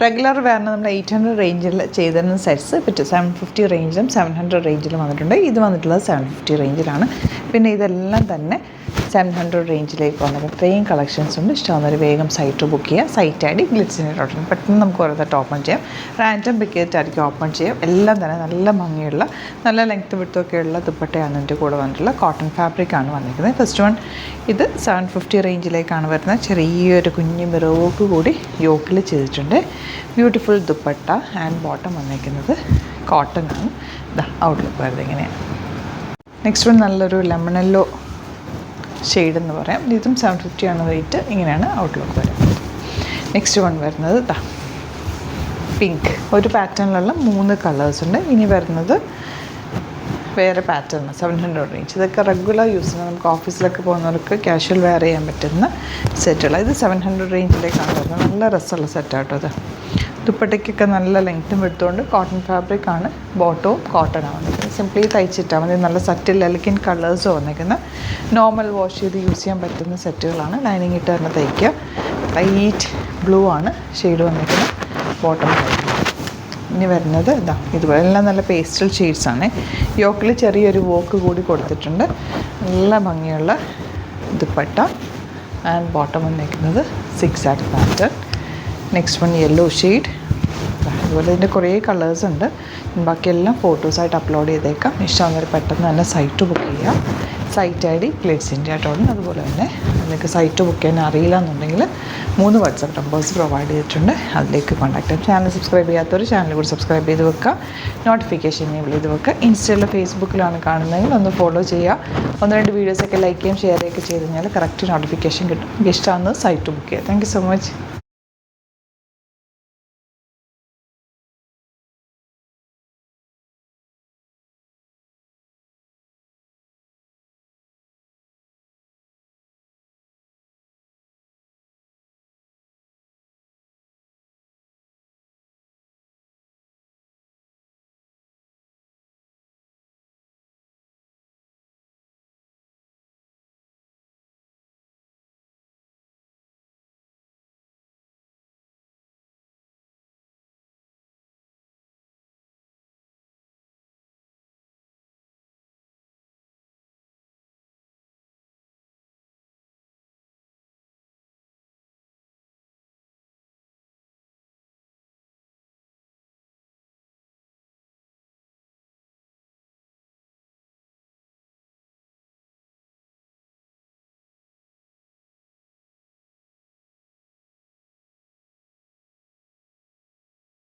Regular വെയറിന് നമ്മൾ 800 റേഞ്ചിൽ ചെയ്തിരുന്ന സെറ്റ്സ് ഇപ്പോൾ 750 റേഞ്ചിലും 700 റേഞ്ചിലും വന്നിട്ടുണ്ട്. ഇത് വന്നിട്ടുള്ളത് 750 റേഞ്ചിലാണ്. പിന്നെ ഇതെല്ലാം തന്നെ 700 റേഞ്ചിലേക്ക് വന്നത്. ഇത്രയും കളക്ഷൻസ് ഉണ്ട്. ഇഷ്ടമാകുന്നവർ വേഗം സൈറ്റ് ബുക്ക് ചെയ്യുക. സൈറ്റ് ഐ ഡി ഗ്ലിറ്റ്സിൻ്റെ. പെട്ടെന്ന് നമുക്ക് ഓരോരുത്തർ ഓപ്പൺ ചെയ്യാം. റാൻഡം പിക്കറ്റായിരിക്കും ഓപ്പൺ ചെയ്യാം. എല്ലാം തന്നെ നല്ല ഭംഗിയുള്ള നല്ല ലെങ്ത്ത് വിട്ടൊക്കെയുള്ള ദുപ്പട്ടയാണ് ഇതിൻ്റെ കൂടെ വന്നിട്ടുള്ള കോട്ടൺ ഫാബ്രിക്കാണ് വന്നിരിക്കുന്നത്. ഫസ്റ്റ് വൺ ഇത് 750 റേഞ്ചിലേക്കാണ് വരുന്നത്. ചെറിയൊരു കുഞ്ഞു മിറോക്ക് കൂടി യോക്കിൽ ചെയ്തിട്ടുണ്ട്. ബ്യൂട്ടിഫുൾ ദുപ്പട്ട ആൻഡ് ബോട്ടം വന്നിരിക്കുന്നത് കോട്ടൺ ആണ്. ഇതാ ഔട്ട്ലുക്ക് വരുന്നത് ഇങ്ങനെയാണ്. നെക്സ്റ്റ് വൺ നല്ലൊരു ലെമണല്ലോ ഷെയ്ഡ് എന്ന് പറയാം. ഇതും 750 ആണ് റേറ്റ്. ഇങ്ങനെയാണ് ഔട്ട്ലുക്ക് വരുന്നത്. നെക്സ്റ്റ് വൺ വരുന്നത് ഇതാ പിങ്ക്. ഒരു പാറ്റേണിലുള്ള 3 കളേഴ്സ് ഉണ്ട്. ഇനി വരുന്നത് വേറെ പാറ്റേൺ 700 റേഞ്ച്. ഇതൊക്കെ റെഗുലർ യൂസിന് നമുക്ക് ഓഫീസിലൊക്കെ പോകുന്നവർക്ക് ക്യാഷ്വൽ വെയർ ചെയ്യാൻ പറ്റുന്ന സെറ്റുകൾ. ഇത് 700 റേഞ്ചിലേക്കാണ് വരുന്നത്. നല്ല രസമുള്ള സെറ്റാട്ടോ ഇത്. ദുപ്പട്ടയ്ക്കൊക്കെ നല്ല ലെങ്ത്തും എടുത്തുകൊണ്ട് കോട്ടൺ ഫാബ്രിക്കാണ്. ബോട്ടവും കോട്ടണാണ് വന്നിരിക്കുന്നത്. സിംപ്ലി തയ്ച്ചിട്ടാൽ മതി. നല്ല സറ്റിൽ എലഗൻ കളേഴ്സ് വന്നിരിക്കുന്ന നോർമൽ വാഷ് ചെയ്ത് യൂസ് ചെയ്യാൻ പറ്റുന്ന സെറ്റുകളാണ്. ലൈനിങ് ഇട്ട് തന്നെ തയ്ക്കുക. ലൈറ്റ് ബ്ലൂ ആണ് ഷെയ്ഡ് വന്നിരിക്കുന്നത്. ബോട്ടം ഇനി വരുന്നത് ഇതാ ഇതുപോലെ എല്ലാം നല്ല പേസ്റ്റൽ ഷെയ്ഡ്സാണ്. യോക്കിൽ ചെറിയൊരു വോക്ക് കൂടി കൊടുത്തിട്ടുണ്ട്. നല്ല ഭംഗിയുള്ള ദുപ്പട്ട ആൻഡ് ബോട്ടം വന്നിരിക്കുന്നത് 6 pattern. Next one yellow shade. അതുപോലെ ഇതിൻ്റെ കുറേ കളേഴ്സ് ഉണ്ട്. ബാക്കിയെല്ലാം ഫോട്ടോസായിട്ട് അപ്ലോഡ് ചെയ്തേക്കാം. ഇഷ്ടമാകുന്നവർ പെട്ടെന്ന് തന്നെ സൈറ്റ് ബുക്ക് ചെയ്യുക. Site I D glitz India .in. അതുപോലെ തന്നെ നിങ്ങൾക്ക് സൈറ്റ് ബുക്ക് ചെയ്യാൻ അറിയില്ല എന്നുണ്ടെങ്കിൽ 3 വാട്സാപ്പ് നമ്പേഴ്സ് പ്രൊവൈഡ് ചെയ്തിട്ടുണ്ട്. അതിലേക്ക് കോൺടാക്ട് ചെയ്യാം. ചാനൽ സബ്സ്ക്രൈബ് ചെയ്യാത്തവർ ചാനൽ കൂടി സബ്സ്ക്രൈബ് ചെയ്ത് വെക്കുക. നോട്ടിഫിക്കേഷൻ എനേബിൾ ചെയ്ത് വെക്കുക. ഇൻസ്റ്റയിലോ ഫേസ്ബുക്കിലാണ് കാണുന്നതെങ്കിൽ ഒന്ന് ഫോളോ ചെയ്യുക. 1-2 വീഡിയോസൊക്കെ ലൈക്ക് ചെയ്യുകയും ഷെയർ ചെയ്യുകയൊക്കെ ചെയ്ത് കഴിഞ്ഞാൽ കറക്റ്റ് നോട്ടിഫിക്കേഷൻ കിട്ടും. ഇഷ്ടമാകുന്നത് സൈറ്റ് ബുക്ക് ചെയ്യുക. Thank you so much.